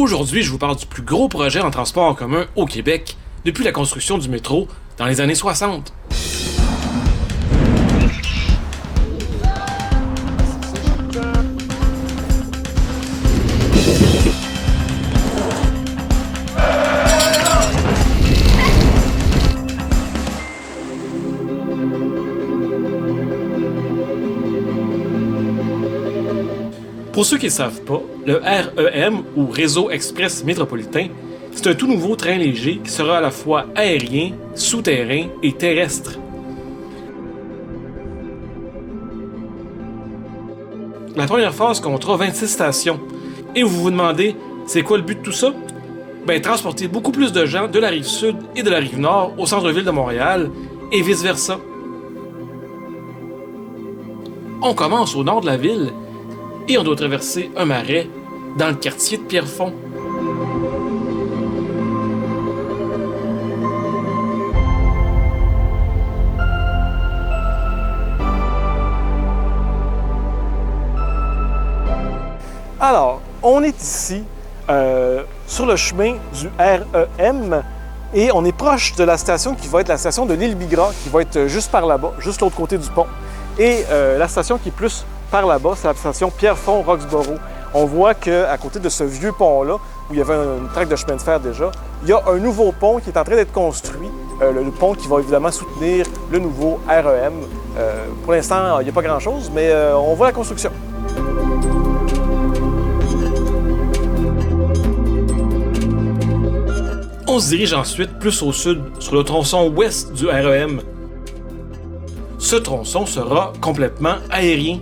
Aujourd'hui, je vous parle du plus gros projet en transport en commun au Québec depuis la construction du métro dans les années 60. Pour ceux qui ne savent pas, le REM, ou Réseau Express Métropolitain, c'est un tout nouveau train léger qui sera à la fois aérien, souterrain et terrestre. La première phase comptera 26 stations. Et vous vous demandez, c'est quoi le but de tout ça? Transporter beaucoup plus de gens de la rive sud et de la rive nord au centre-ville de Montréal, et vice-versa. On commence au nord de la ville, et on doit traverser un marais dans le quartier de Pierrefonds. Alors, on est ici sur le chemin du REM et on est proche de la station qui va être la station de l'île Bigra, qui va être juste par là-bas, juste l'autre côté du pont. Et la station qui est plus par là-bas, c'est la station Pierrefonds-Roxborough. On voit qu'à côté de ce vieux pont-là, où il y avait une traque de chemin de fer déjà, il y a un nouveau pont qui est en train d'être construit, le pont qui va évidemment soutenir le nouveau REM. Pour l'instant, il n'y a pas grand-chose, mais on voit la construction. On se dirige ensuite plus au sud, sur le tronçon ouest du REM. Ce tronçon sera complètement aérien.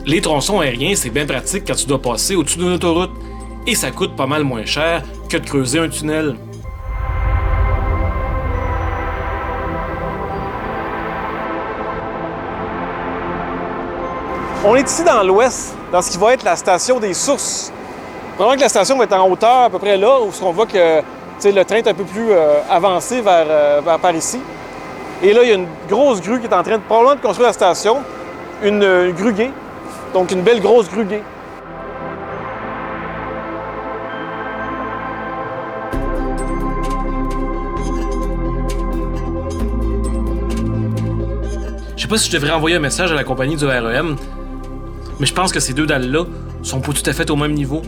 Les tronçons aériens, c'est bien pratique quand tu dois passer au-dessus d'une autoroute, et ça coûte pas mal moins cher que de creuser un tunnel. On est ici dans l'ouest, dans ce qui va être la station des Sources. Probablement que la station va être en hauteur à peu près là, où on voit que le train est un peu plus avancé vers par ici. Et là, il y a une grosse grue qui est en train de probablement de construire la station, une grue gay, donc une belle grosse grue gay. Je sais pas si je devrais envoyer un message à la compagnie du REM, mais je pense que ces deux dalles-là sont pas tout à fait au même niveau.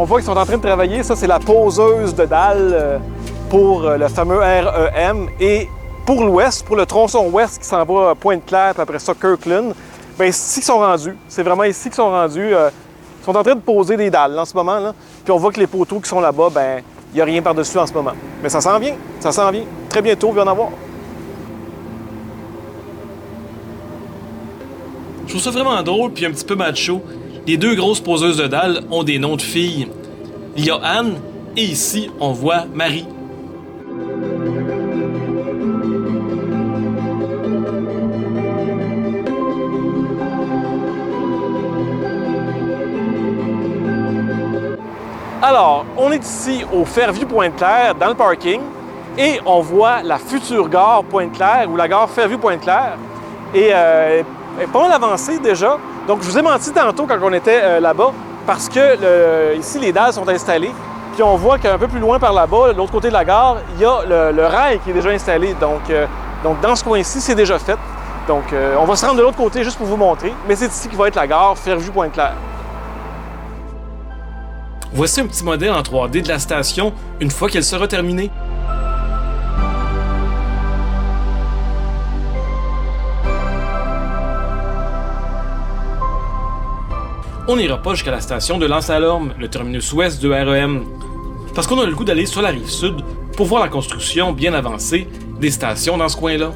On voit qu'ils sont en train de travailler. Ça, c'est la poseuse de dalles pour le fameux REM. Et pour l'ouest, pour le tronçon ouest qui s'en va à Pointe-Claire, puis après ça, Kirkland, c'est ici qu'ils sont rendus. C'est vraiment ici qu'ils sont rendus. Ils sont en train de poser des dalles là, en ce moment. Là. Puis on voit que les poteaux qui sont là-bas, il n'y a rien par-dessus en ce moment. Mais ça s'en vient. Ça s'en vient. Très bientôt, il va y en avoir. Je trouve ça vraiment drôle puis un petit peu macho. Les deux grosses poseuses de dalles ont des noms de filles. Il y a Anne, et ici, on voit Marie. Alors, on est ici au Fairview-Pointe-Claire, dans le parking, et on voit la future gare Pointe-Claire, ou la gare Fairview-Pointe-Claire. Et elle est pas mal avancée déjà. Donc, je vous ai menti tantôt quand on était là-bas, parce que ici, les dalles sont installées. Puis on voit qu'un peu plus loin par là-bas, de l'autre côté de la gare, il y a le rail qui est déjà installé. Donc dans ce coin-ci, c'est déjà fait. Donc, on va se rendre de l'autre côté juste pour vous montrer. Mais c'est ici qui va être la gare Fairview-Pointe-Claire. Voici un petit modèle en 3D de la station une fois qu'elle sera terminée. On n'ira pas jusqu'à la station de L'Anse-à-Lorme, le terminus ouest du REM, parce qu'on a le goût d'aller sur la rive sud pour voir la construction bien avancée des stations dans ce coin-là.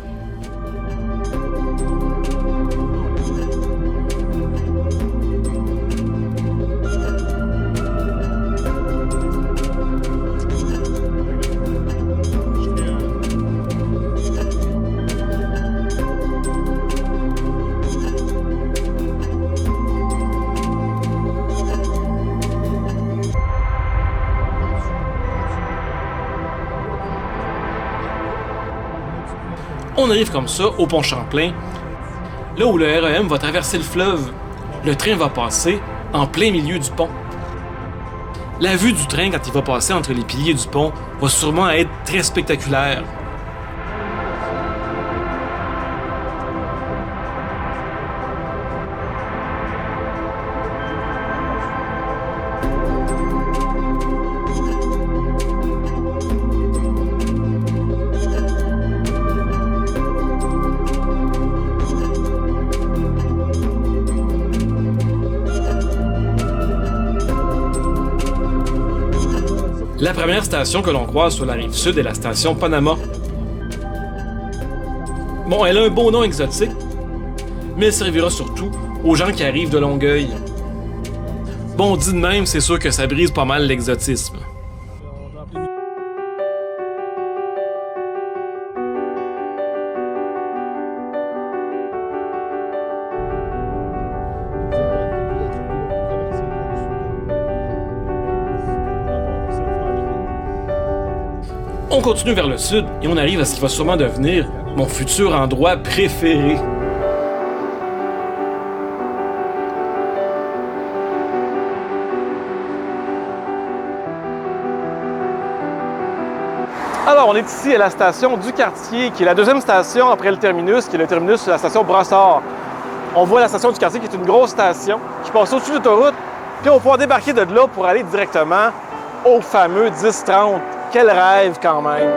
On arrive comme ça au pont Champlain, là où le REM va traverser le fleuve. Le train va passer en plein milieu du pont. La vue du train quand il va passer entre les piliers du pont va sûrement être très spectaculaire. La première station que l'on croise sur la rive sud est la station Panama. Bon, elle a un beau nom exotique, mais elle servira surtout aux gens qui arrivent de Longueuil. Bon, dit de même, c'est sûr que ça brise pas mal l'exotisme. On continue vers le sud et on arrive à ce qui va sûrement devenir mon futur endroit préféré. Alors, on est ici à la station du Quartier, qui est la deuxième station après le terminus, qui est le terminus de la station Brossard. On voit la station du Quartier qui est une grosse station qui passe au-dessus de l'autoroute, puis on va pouvoir débarquer de là pour aller directement au fameux 10-30. Quel rêve quand même!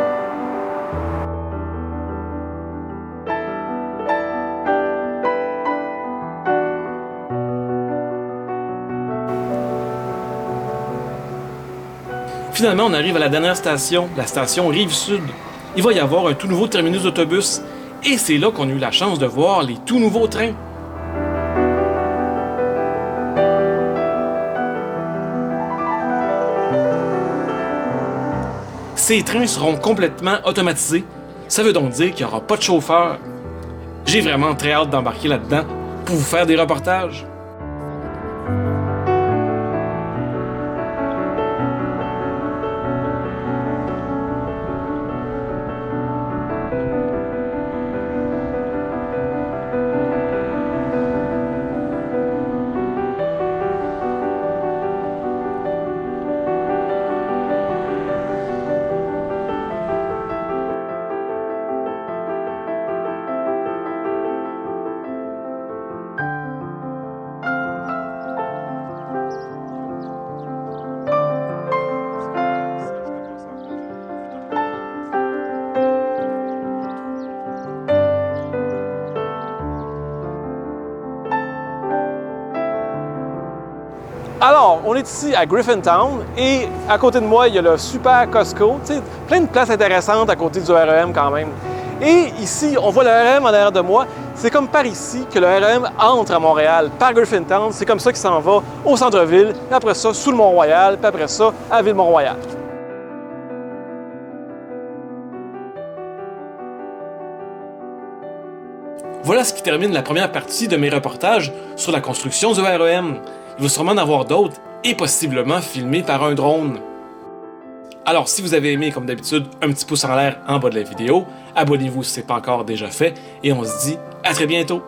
Finalement, on arrive à la dernière station, la station Rive-Sud. Il va y avoir un tout nouveau terminus d'autobus, et c'est là qu'on a eu la chance de voir les tout nouveaux trains. Ces trains seront complètement automatisés. Ça veut donc dire qu'il n'y aura pas de chauffeur. J'ai vraiment très hâte d'embarquer là-dedans pour vous faire des reportages. Alors, on est ici à Griffintown et à côté de moi, il y a le super Costco. Tu sais, plein de places intéressantes à côté du REM quand même. Et ici, on voit le REM en arrière de moi. C'est comme par ici que le REM entre à Montréal, par Griffintown. C'est comme ça qu'il s'en va au centre-ville, puis après ça, sous le Mont-Royal, puis après ça, à Ville-Mont-Royal. Voilà ce qui termine la première partie de mes reportages sur la construction du REM. Il va sûrement en avoir d'autres et possiblement filmés par un drone. Alors si vous avez aimé, comme d'habitude, un petit pouce en l'air en bas de la vidéo, abonnez-vous si ce n'est pas encore déjà fait et on se dit à très bientôt!